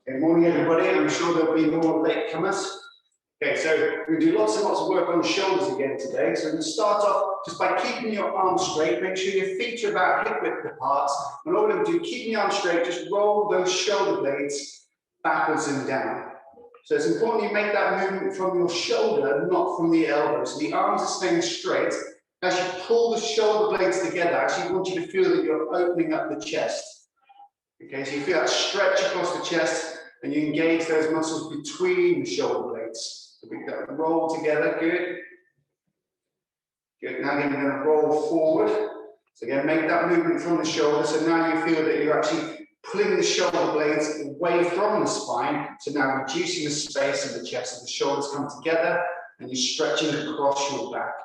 Good morning, everybody. I'm sure there'll be more latecomers. Okay, so we're going to do lots and lots of work on the shoulders again today. So we're going to start off just by keeping your arms straight. Make sure your feet are about hip width apart. And all we're going to do, keeping your arms straight, just roll those shoulder blades backwards and down. So it's important you make that movement from your shoulder, not from the elbow. So the arms are staying straight. As you pull the shoulder blades together, I actually want you to feel that you're opening up the chest. Okay, so you feel that stretch across the chest and you engage those muscles between the shoulder blades. So we go roll together, good. Good, now again, we're going to roll forward. So again, make that movement from the shoulder. So now you feel that you're actually pulling the shoulder blades away from the spine. So now reducing the space of the chest. So the shoulders come together and you're stretching across your back.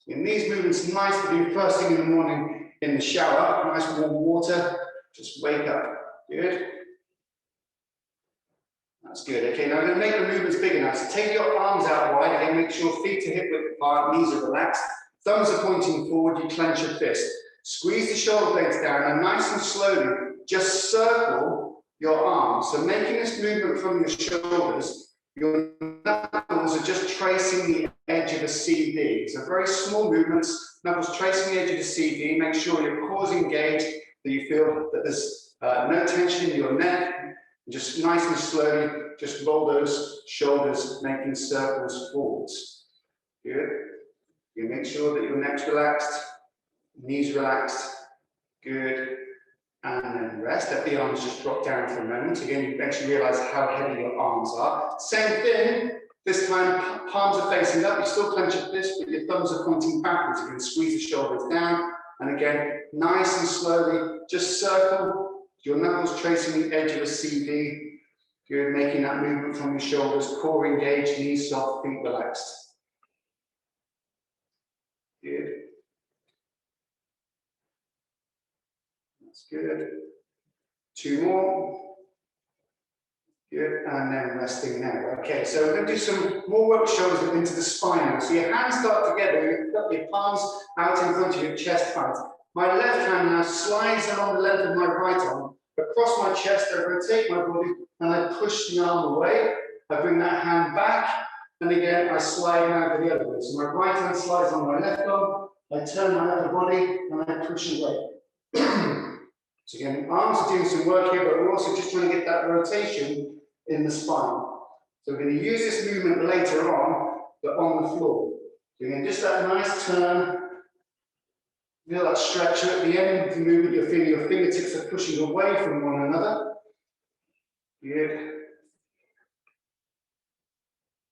In these movements, nice to do first thing in the morning in the shower, nice warm water, just wake up. Good. That's good. Okay, now I'm going to make the movements big enough. So take your arms out wide. Again, make sure feet are hip width apart, knees are relaxed. Thumbs are pointing forward, you clench your fist. Squeeze the shoulder blades down and nice and slowly just circle your arms. So making this movement from your shoulders, your knuckles are just tracing the edge of a CD. So very small movements, knuckles tracing the edge of the CD. Make sure your core's engaged, that you feel that there's no tension in your neck. Just nice and slowly, just roll those shoulders, making circles forwards. Good. You make sure that your neck's relaxed, knees relaxed. Good. And then rest. Let the arms just drop down for a moment. Again, you eventually realize how heavy your arms are. Same thing. This time, palms are facing up. You still clench your fist, but your thumbs are pointing backwards. You can squeeze the shoulders down. And again, nice and slowly, just circle. Your knuckles tracing the edge of a CD. Good, making that movement from your shoulders, core engaged, knees soft, feet relaxed. Good. That's good. Two more. Good, and then resting now. Okay, so we're going to do some more work shoulders into the spine now. So your hands start together, you've got your palms out in front of your chest height. My left hand now slides along the length of my right arm. Across my chest, I rotate my body and I push the arm away. I bring that hand back, and again, I slide now the other way. So my right hand slides on my left arm, I turn my upper body and I push away. So again, arms are doing some work here, but we're also just trying to get that rotation in the spine. So we're going to use this movement later on, but on the floor. So again, just that nice turn. Feel that stretch at the end of the movement. You're feeling your fingertips are pushing away from one another. Good.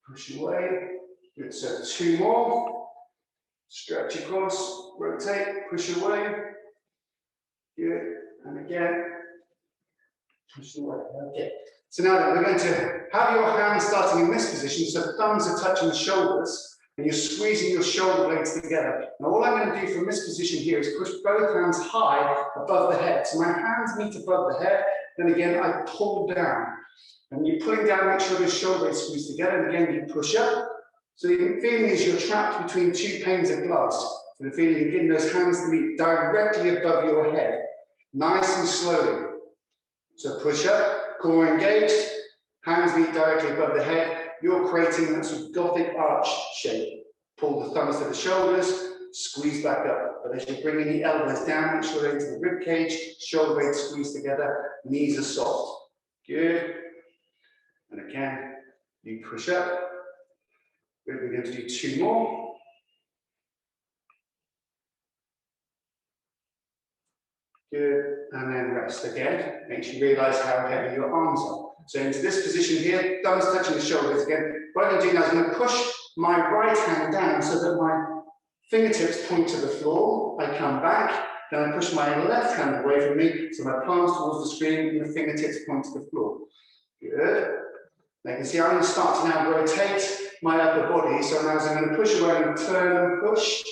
Push away. Good. So two more. Stretch across. Rotate. Push away. Good. And again. Push away. Okay. So now then, we're going to have your hands starting in this position. So thumbs are touching the shoulders. And you're squeezing your shoulder blades together. Now all I'm going to do from this position here is push both hands high above the head. So my hands meet above the head, then again I pull down. And you're pulling down, make sure the shoulder blades squeeze together, and again you push up. So the feeling is you're trapped between two panes of glass. So the feeling you're getting those hands to meet directly above your head. Nice and slowly. So push up, core engaged, hands meet directly above the head. You're creating that sort of Gothic arch shape. Pull the thumbs to the shoulders, squeeze back up. But as you're bringing the elbows down, make sure they're into the rib cage, shoulder blades squeeze together, knees are soft. Good. And again, you push up. We're going to do two more. Good. And then rest again. Make sure you realize how heavy your arms are. So into this position here, thumbs touching the shoulders again. What I'm going to do now is I'm going to push my right hand down so that my fingertips point to the floor. I come back, then I push my left hand away from me, so my palms towards the screen and the fingertips point to the floor. Good. Now you can see I'm going to start to now rotate my upper body. So now I'm going to push away and turn and push.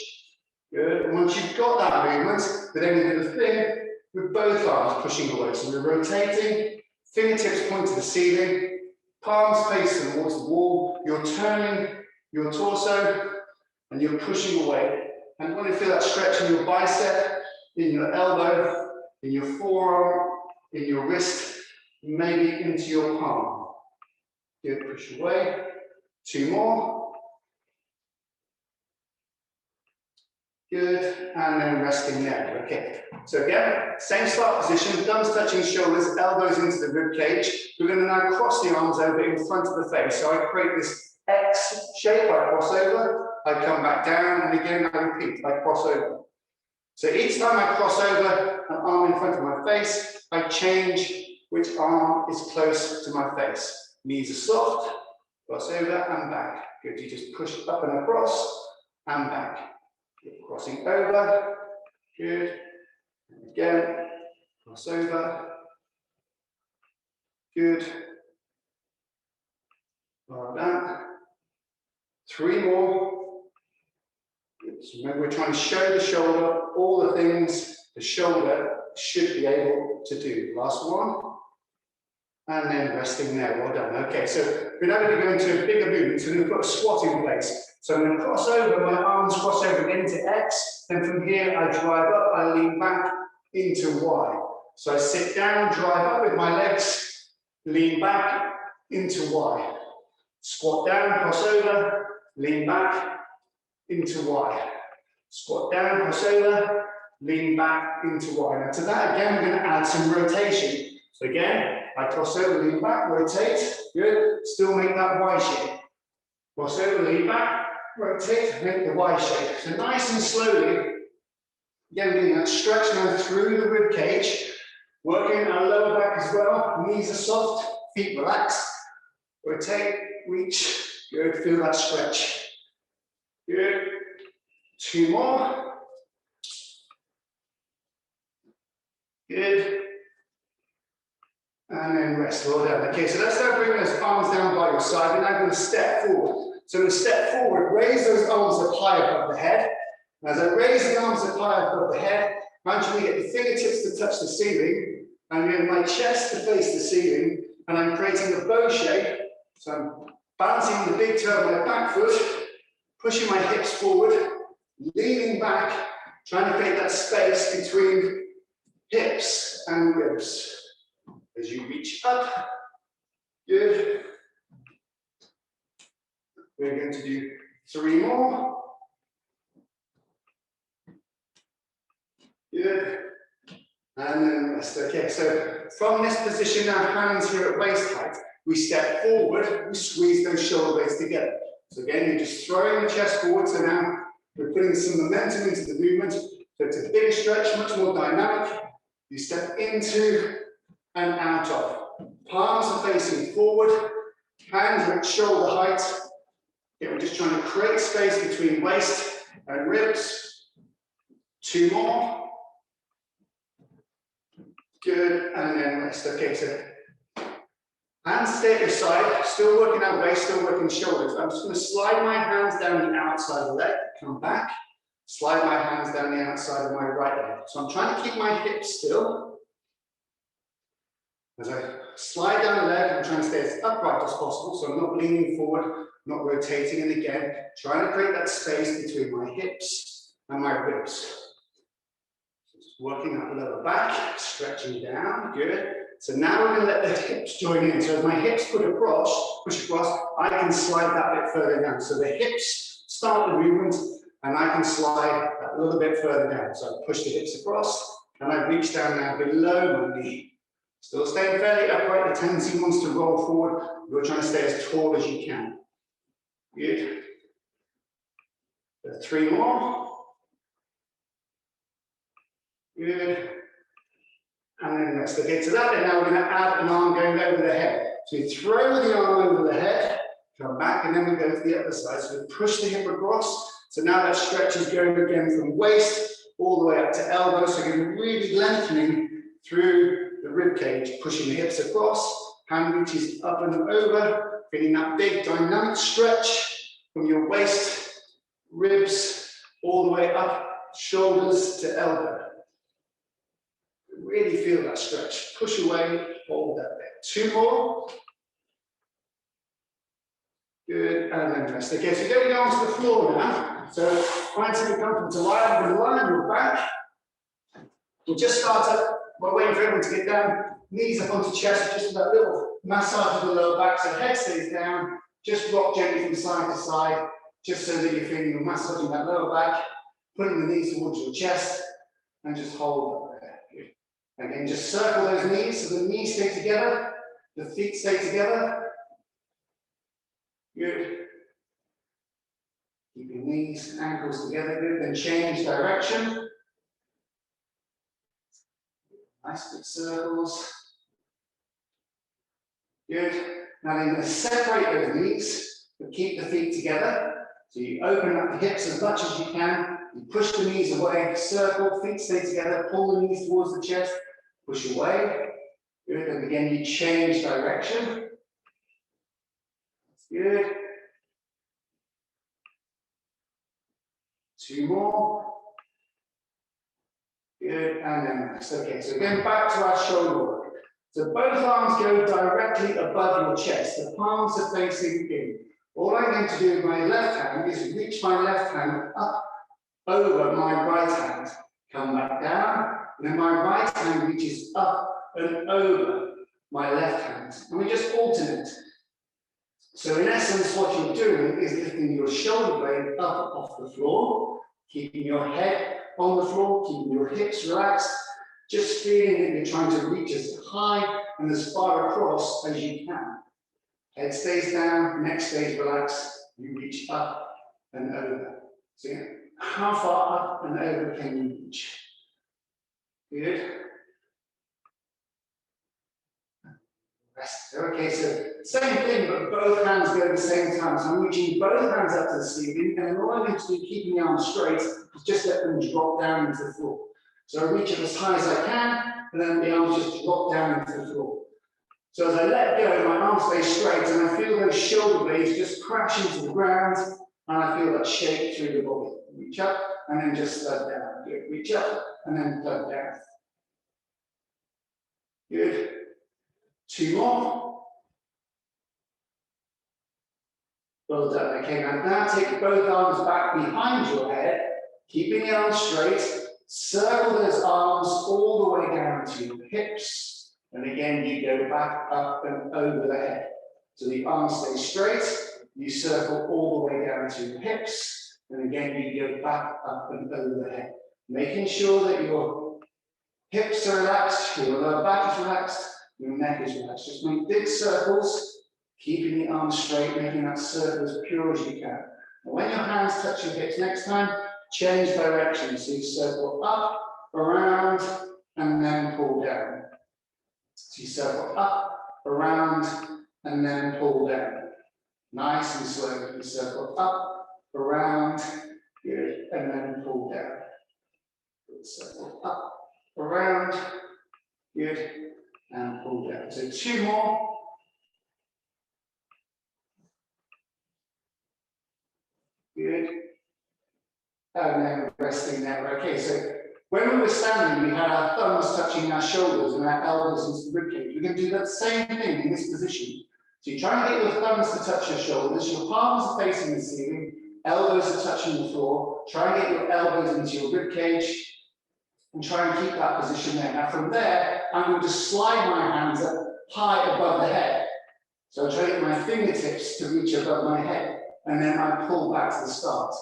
Good. And once you've got that movement, we're then going to do the thing with both arms pushing away. So we're rotating. Fingertips point to the ceiling, palms face towards the wall. You're turning your torso and you're pushing away. And you want to feel that stretch in your bicep, in your elbow, in your forearm, in your wrist, maybe into your palm. Good, push away. 2 more. Good, and then resting there. Okay, so again, same start position, thumbs touching shoulders, elbows into the rib cage. We're going to now cross the arms over in front of the face. So I create this X shape, I cross over, I come back down, and again I repeat, I cross over. So each time I cross over an arm in front of my face, I change which arm is close to my face. Knees are soft, cross over and back. Good, you just push up and across and back. Good. Crossing over, good. And again, cross over, good. Well done. 3 more. Good. So remember, we're trying to show the shoulder all the things the shoulder should be able to do. Last one. And then resting there. Well done. Okay, so we're now going to go into a bigger movement. So we're going to put a squat in place. So I'm going to cross over, my arms cross over into X. Then from here, I drive up, I lean back into Y. So I sit down, drive up with my legs, lean back into Y. Squat down, cross over, lean back into Y. Squat down, cross over, lean back into Y. Now to that, again, we're going to add some rotation. So again, I cross over, lean back, rotate, good. Still make that Y shape. Cross over, lean back, rotate, make the Y shape. So nice and slowly, again, doing that stretch now through the rib cage, working our lower back as well. Knees are soft, feet relaxed. Rotate, reach, good. Feel that stretch. Good. 2 more. Good. And then rest, well done. Okay, so let's now bring those arms down by your side. We're now going to step forward. So to step forward, raise those arms up high above the head. As I raise the arms up high above the head, I'm trying to get the fingertips to touch the ceiling. I'm getting my chest to face the ceiling, and I'm creating a bow shape. So I'm balancing the big toe of my back foot, pushing my hips forward, leaning back, trying to create that space between hips and ribs. As you reach up, good. We're going to do 3 more. Good. And then rest. Okay, so from this position now, hands here at waist height, we step forward, we squeeze those shoulder blades together. So again, you're just throwing the chest forward, so now we're putting some momentum into the movement. So it's a bigger stretch, much more dynamic. You step into and out of. Palms are facing forward, hands are at shoulder height. Okay, we're just trying to create space between waist and ribs. 2 more. Good, and then rest. Okay, so hands stay at your side, still working our waist, still working shoulders. I'm just going to slide my hands down the outside of the leg, come back, slide my hands down the outside of my right leg. So I'm trying to keep my hips still. As I slide down the leg, I'm trying to stay as upright as possible, so I'm not leaning forward, not rotating, and again, trying to create that space between my hips and my ribs. So just working that lower back, stretching down, good. So now we're going to let the hips join in. So as my hips push across, I can slide that bit further down. So the hips start the movement, and I can slide that a little bit further down. So I push the hips across, and I reach down now below my knee. Still staying fairly upright. The tendency wants to roll forward. You're trying to stay as tall as you can. Good. 3 more. Good. And then rest. Okay, to that, now we're going to add an arm going over the head. So you throw the arm over the head, come back, and then we go to the other side. So we push the hip across. So now that stretch is going again from waist all the way up to elbow. So you're really lengthening through the rib cage, pushing the hips across, hand reaches up and over, feeling that big dynamic stretch from your waist, ribs, all the way up, shoulders to elbow. Really feel that stretch. Push away, hold that there. 2 more. Good, and then rest. Okay, so you're going to go onto the floor now. So find something comfortable to lie on. Lie on your back. We'll just start up. We're waiting for everyone to get down. knees up onto chest, just that little massage of the lower back, so head stays down, just rock gently from side to side, just so that you're feeling you're massaging that lower back, putting the knees towards your chest, and just hold that there. Good. Again, just circle those knees, so the knees stay together, the feet stay together. Good. Keep your knees, ankles together, good. Then change direction. Nice big circles. Good. Now then, you're going to separate those knees, but keep the feet together. So you open up the hips as much as you can. You push the knees away, circle, feet stay together, pull the knees towards the chest, push away. Good. And again, you change direction. That's good. 2 more. Good, and then rest. Okay, so again, back to our shoulder work. So both arms go directly above your chest. The palms are facing in. All I'm going to do with my left hand is reach my left hand up over my right hand. Come back down, and then my right hand reaches up and over my left hand. And we just alternate. So in essence, what you're doing is lifting your shoulder blade up off the floor, keeping your head on the floor, keeping your hips relaxed, just feeling that you're trying to reach as high and as far across as you can. Head stays down, neck stays relaxed, you reach up and over. So yeah, how far up and over can you reach? Good. Rest. Okay, so same thing, but both hands go at the same time. So I'm reaching both hands up to the ceiling, and then all I need to do, keeping the arms straight, is just let them drop down into the floor. So I reach up as high as I can, and then the arms just drop down into the floor. So as I let go, my arms stay straight, and I feel those shoulder blades just crash into the ground, and I feel that shake through the body. Reach up, and then just thud down. Good. Reach up, and then thud down. Good. 2 more. Well done. Okay, now take both arms back behind your head, keeping the arms straight. Circle those arms all the way down to your hips. And again, you go back up and over the head. So the arms stay straight. You circle all the way down to your hips. And again, you go back up and over the head. Making sure that your hips are relaxed, your lower back is relaxed, your neck is relaxed. Just make big circles, keeping the arms straight, making that circle as pure as you can. And when your hands touch your hips next time, change direction. So you circle up, around, and then pull down. So you circle up, around, and then pull down. Nice and slow. You circle up, around, good, and then pull down. Circle up, around, good, and pull down. So 2 more. Good. And then resting there. Okay, so when we were standing, we had our thumbs touching our shoulders and our elbows into the ribcage. We're going to do that same thing in this position. So you try and get your thumbs to touch your shoulders, your palms are facing the ceiling, elbows are touching the floor. Try and get your elbows into your ribcage and try and keep that position there. Now from there, I'm going to slide my hands up high above the head. So I try to get my fingertips to reach above my head, and then I pull back to the start.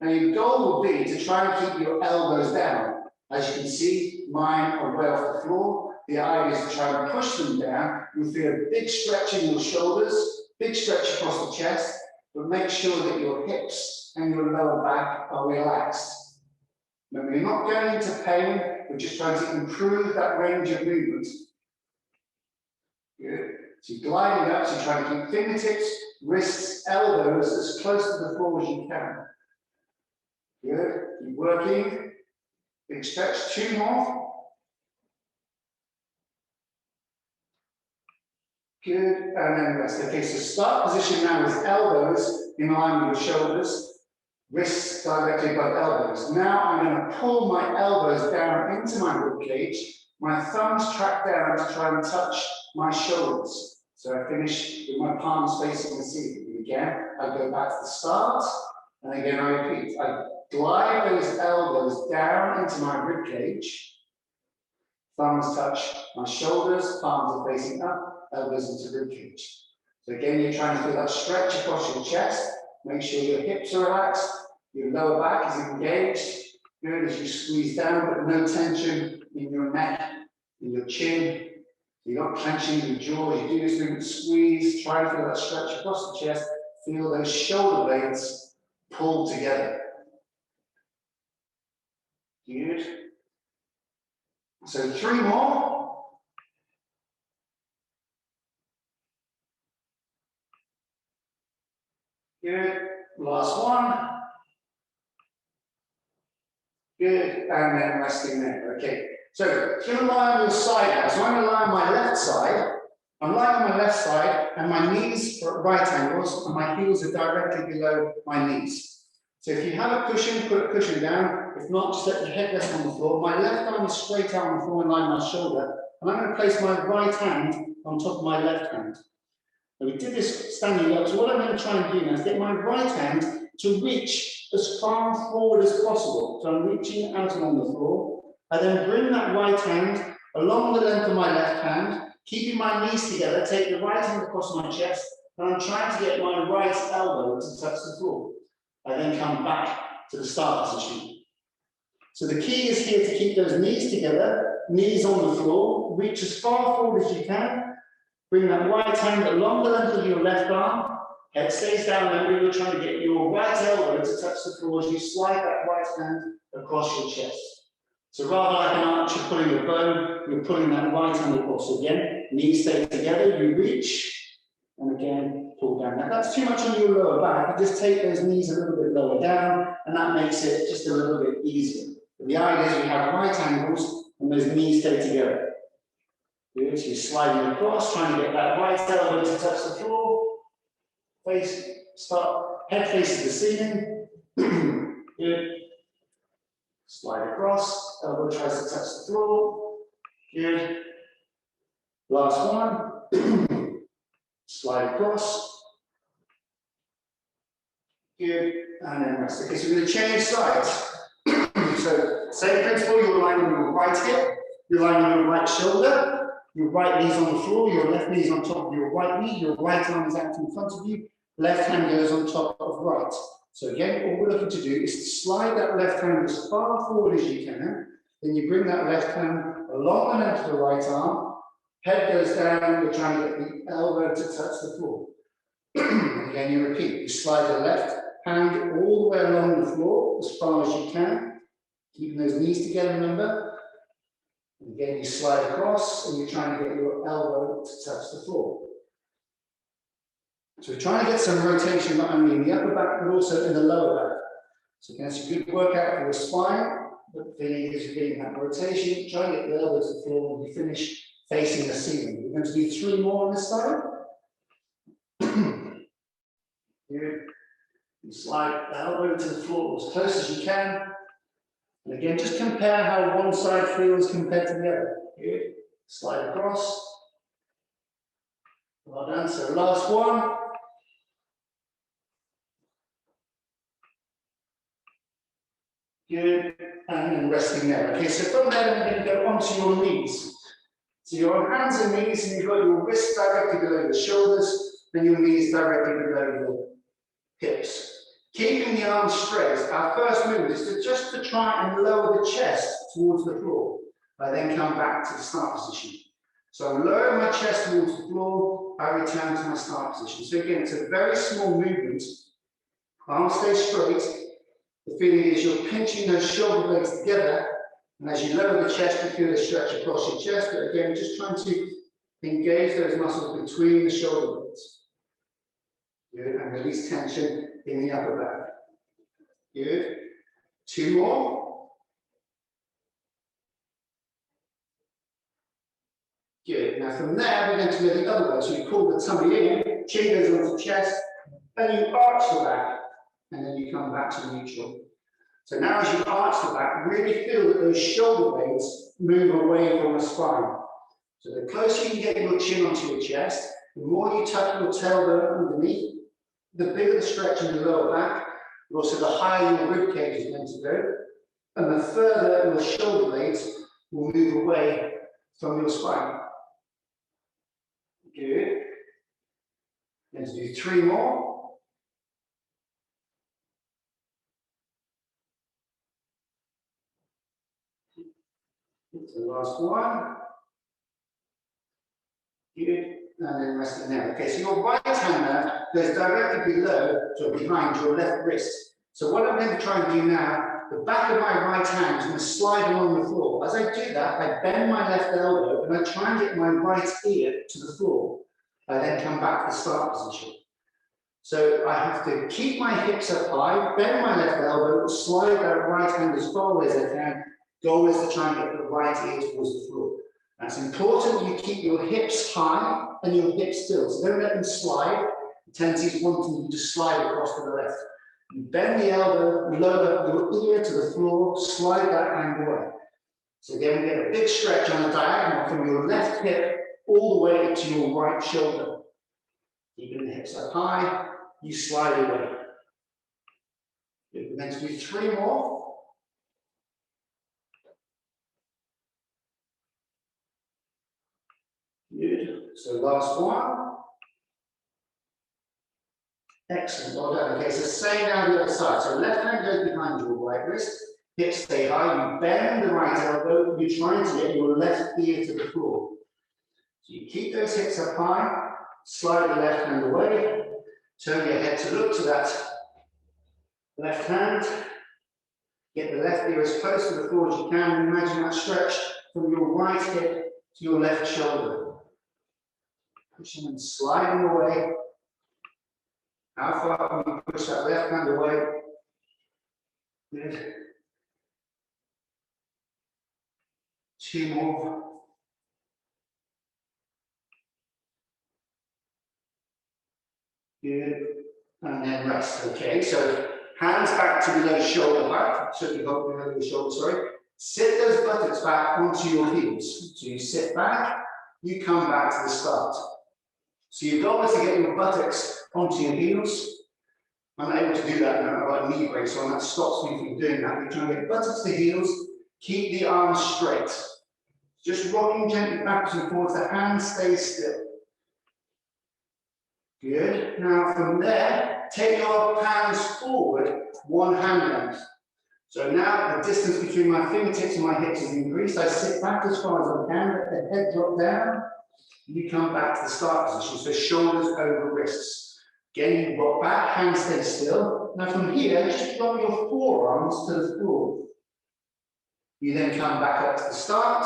Now your goal will be to try and keep your elbows down. As you can see, mine are way off the floor. The idea is to try and push them down. You'll feel a big stretch in your shoulders, big stretch across the chest, but make sure that your hips and your lower back are relaxed. Now we're not going into pain, we're just trying to improve that range of movement. Good. So you're gliding up, so you're trying to keep fingertips, wrists, elbows as close to the floor as you can. Good. Keep working. Big stretch. 2 more. Good. And then rest. Okay, so start position now is elbows in line with your shoulders, wrists directly above elbows. Now I'm going to pull my elbows down into my ribcage. My thumbs track down to try and touch my shoulders. So I finish with my palms facing the ceiling. Again, I go back to the start, and again I repeat. I glide those elbows down into my ribcage. Thumbs touch my shoulders, palms are facing up, elbows into rib cage. So again, you're trying to feel that stretch across your chest. Make sure your hips are relaxed, your lower back is engaged. Good as you squeeze down, but no tension in your neck, in your chin. You're not clenching your jaw. You do this movement, squeeze, try to feel that stretch across the chest. Feel those shoulder blades pull together. Good. So 3 more. Good. Last one. Good. And then resting there. Okay. So if you're going to lie on your side now, so I'm going to lie on my left side. I'm lying on my left side, and my knees are at right angles, and my heels are directly below my knees. So if you have a cushion, put a cushion down. If not, just let your head rest on the floor. My left arm is straight out on the floor in line with my shoulder, and I'm going to place my right hand on top of my left hand. And we did this standing up, so what I'm going to try and do now is get my right hand to reach as far forward as possible. So I'm reaching out on the floor. I then bring that right hand along the length of my left hand, keeping my knees together, take the right hand across my chest, and I'm trying to get my right elbow to touch the floor. I then come back to the start position. So the key is here to keep those knees together, knees on the floor, reach as far forward as you can, bring that right hand along the length of your left arm, head stays down, and you're trying to get your right elbow to touch the floor as you slide that right hand across your chest. So rather like an archer pulling a bow, you're pulling that right hand across. So again, knees stay together, you reach, and again, pull down. Now, if that's too much on your lower back, you just take those knees a little bit lower down, and that makes it just a little bit easier. But the idea is we have right angles, and those knees stay together. Good, so you're sliding across, trying to get that right elbow to touch the floor. Face, start, head faces the ceiling. Good. Slide across, elbow tries to touch the floor. Good. Last one. Slide across. Good. And then rest. Okay, so we're going to change sides. So, same principle, you're lying on your right hip, you're lying on your right shoulder, your right knee's on the floor, your left knee's on top of your right knee, your right arm is out in front of you, left hand goes on top of right. So again, all we're looking to do is to slide that left hand as far forward as you can, then you bring that left hand along the length of the right arm, head goes down, you're trying to get the elbow to touch the floor. And again, you repeat, you slide the left hand all the way along the floor as far as you can, keeping those knees together, remember. And again, you slide across and you're trying to get your elbow to touch the floor. So we're trying to get some rotation not only in the upper back, but also in the lower back. So again, it's a good workout for your spine, but the thing is you're getting that rotation, try and get the elbow to the floor when you finish facing the ceiling. We're going to do 3 more on this side. Here, you slide the elbow to the floor as close as you can. And again, just compare how one side feels compared to the other. Good. Slide across. Well done. So last one. Good. And then resting there. Okay, so from there, we're going to go onto your knees. So you're on hands and knees, and you've got your wrists directly below the shoulders, and your knees directly below your hips. Keeping the arms straight, our first move is to just to try and lower the chest towards the floor. I then come back to the start position. So I'm lowering my chest towards the floor, I return to my start position. So again, it's a very small movement. Arms stay straight. The feeling is you're pinching those shoulder blades together, and as you lower the chest, you feel a stretch across your chest. But again, just trying to engage those muscles between the shoulder blades. Good, and release tension in the upper back. Good. 2 more. Good. Now from there, we're going to go the other way. So you pull the tummy in, chin goes onto the chest, then you arch the back, and then you come back to neutral. So now as you arch the back, really feel that those shoulder blades move away from the spine. So the closer you can get your chin onto your chest, the more you tuck your tailbone underneath, the bigger the stretch in your lower back, but also the higher your rib cage is going to go, and the further your shoulder blades will move away from your spine. Good. Let's do 3 more. The last one. Good. And then resting there. Okay, so your right hand now goes directly below, so behind your left wrist. So what I'm going to try and do now, the back of my right hand is going to slide along the floor. As I do that, I bend my left elbow and I try and get my right ear to the floor. I then come back to the start position. So I have to keep my hips up high, bend my left elbow, slide that right hand as far away as I can. Goal is to try and get the right ear towards the floor. That's important. You keep your hips high and your hips still. So don't let them slide. The tendency is wanting you to slide across to the left. You bend the elbow, lower your ear to the floor, slide that hand away. So again, we get a big stretch on the diagonal from your left hip all the way to your right shoulder. Keeping the hips up high, you slide away. We're going to do 3 more. Good. So last one. Excellent. Well done. Okay, so same down the other side. So left hand goes behind your right wrist. Hips stay high. You bend the right elbow. You're trying to get your left ear to the floor. So you keep those hips up high. Slide the left hand away. Turn your head to look to that left hand. Get the left ear as close to the floor as you can. Imagine that stretch from your right hip to your left shoulder. Pushing and sliding away. How far can you push that left hand away? Good. 2 more. Good. And then rest. Okay, so hands back to below shoulder back. Certainly hold below your shoulder, sorry. Sit those buttocks back onto your heels. So you sit back, you come back to the start. So your goal is to get your buttocks onto your heels. I'm not able to do that now. I've got a knee brace, so that stops me from doing that. We're trying to get buttocks to heels, keep the arms straight. Just rocking gently backwards and forwards, the hands stay still. Good. Now from there, take your hands forward, 1 hand length. So now the distance between my fingertips and my hips is increased. I sit back as far as I can, let the head drop down. You come back to the start position, so shoulders over wrists. Again, you rock back, hands stay still. Now from here, just drop your forearms to the floor. You then come back up to the start,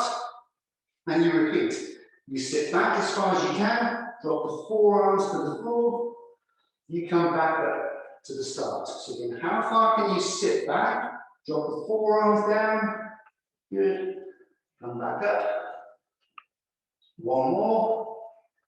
and you repeat. You sit back as far as you can, drop the forearms to the floor. You come back up to the start. So again, how far can you sit back? Drop the forearms down. Good. Come back up. 1 more.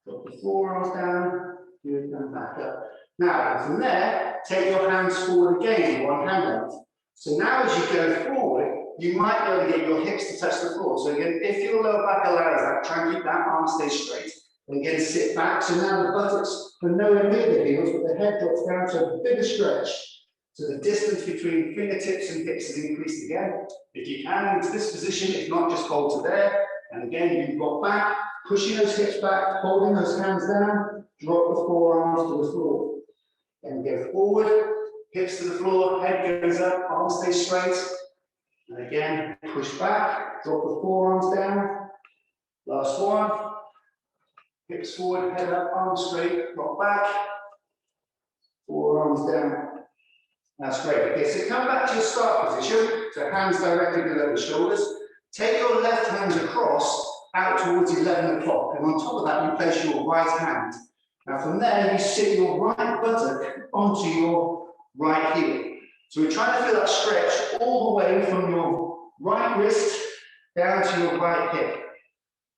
Drop the forearms down. Good. And back up. Now, from there, take your hands forward again, 1 hand length. So now as you go forward, you might be able to get your hips to touch the floor. So again, if your lower back allows that, try and keep that arm stay straight. And again, sit back. So now the buttocks are nowhere near the heels, but the head drops down to a bigger stretch. So the distance between fingertips and hips is increased again. If you can, into this position, if not, just hold to there. And again, you rock back, pushing those hips back, holding those hands down, drop the forearms to the floor. Then go forward, hips to the floor, head goes up, arms stay straight. And again, push back, drop the forearms down. Last one. Hips forward, head up, arms straight, rock back. Forearms down. That's great. Okay, so come back to your start position. So hands directly below the shoulders. Take your left hand across out towards 11 o'clock. And on top of that, you place your right hand. Now from there, you sit your right buttock onto your right heel. So we're trying to feel that stretch all the way from your right wrist down to your right hip.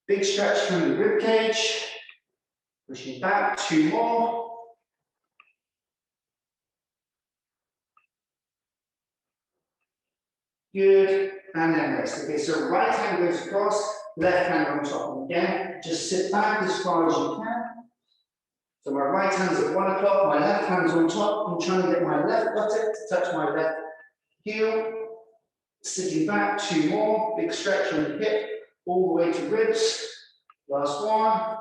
Big stretch through the rib cage. Pushing back, 2 more. Good, and then rest. Okay, so right hand goes across, left hand on top. And again, just sit back as far as you can. So my right hand's at 1 o'clock, my left hand's on top. I'm trying to get my left buttock to touch my left heel. Sitting back, 2 more. Big stretch on the hip. all the way to ribs. Last one.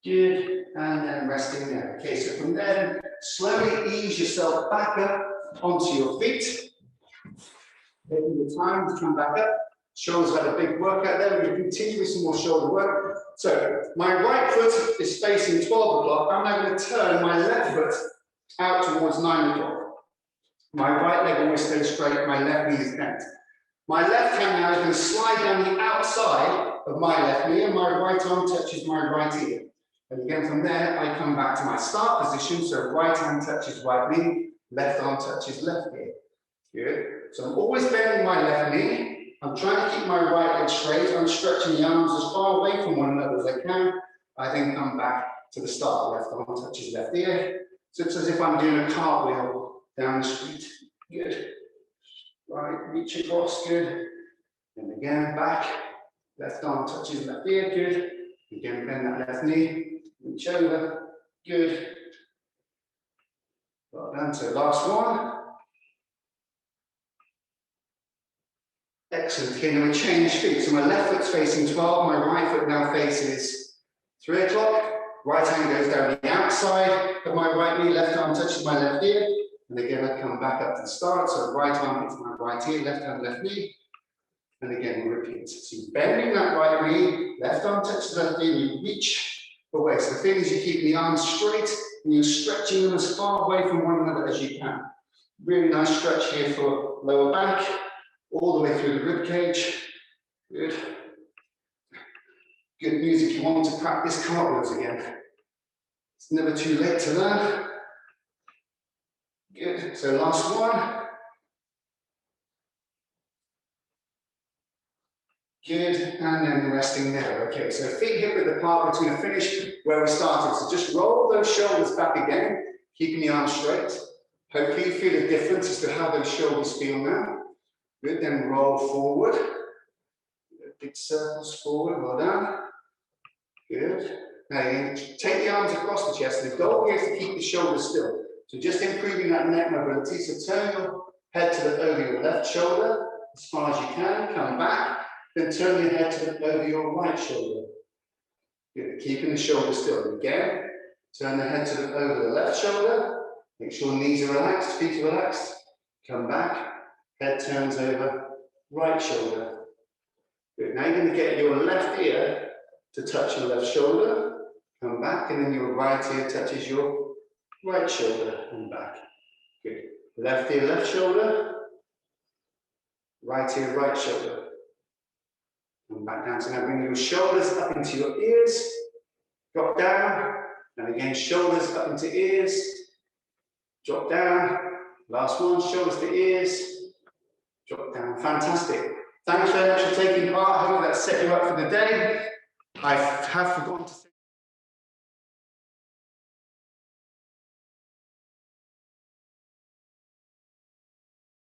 Good, and then resting there. Okay, so from there, slowly ease yourself back up onto your feet. Taking the time to come back up. Shoulders had a big workout there. We're going to continue with some more shoulder work. So my right foot is facing 12 o'clock. I'm now going to turn my left foot out towards 9 o'clock. My right leg always stays straight, my left knee is bent. My left hand now is going to slide down the outside of my left knee, and my right arm touches my right ear. And again, from there, I come back to my start position. So right hand touches right knee, left arm touches left ear. Good. So I'm always bending my left knee. I'm trying to keep my right leg straight. I'm stretching the arms as far away from one another as I can. I then come back to the start. Left arm touches left ear. So it's as if I'm doing a cartwheel down the street. Good. Right, reach across. Good. And again, back. Left arm touches left ear. Good. Again, bend that left knee. Reach over. Good. Well done. So last one. Excellent. Okay, now we change feet. So my left foot's facing 12, my right foot now faces 3 o'clock. Right hand goes down the outside of my right knee, left arm touches my left ear. And again, I come back up to the start. So right arm hits my right ear, left hand, left knee. And again, we repeat. So you're bending that right knee, left arm touches left ear, you reach away. So the thing is, you're keeping the arms straight and you're stretching them as far away from one another as you can. Really nice stretch here for lower back. All the way through the rib cage. Good. Good news if you want to practice cartwheels again. It's never too late to learn. Good. So last one. Good. And then resting there. Okay, so feet hip width apart. We're going to finish where we started. So just roll those shoulders back again, keeping the arms straight. Hopefully you feel a difference as to how those shoulders feel now. Good, then roll forward. Big circles forward, well done. Good. Now you take the arms across the chest. The goal here is to keep the shoulders still. So just improving that neck mobility. So turn your head to the over your left shoulder as far as you can, come back. Then turn your head to the over your right shoulder. Good, keeping the shoulders still. Again, turn the head to the over the left shoulder. Make sure knees are relaxed, feet are relaxed. Come back. Head turns over, right shoulder. Good. Now you're going to get your left ear to touch your left shoulder, come back, and then your right ear touches your right shoulder and back. Good. Left ear, left shoulder, right ear, right shoulder. And back down. So now bring your shoulders up into your ears, drop down, and again, shoulders up into ears, drop down. Last one, shoulders to ears. Drop down. Fantastic. Thanks very much for taking part. I hope that set you up for the day. I have forgotten to say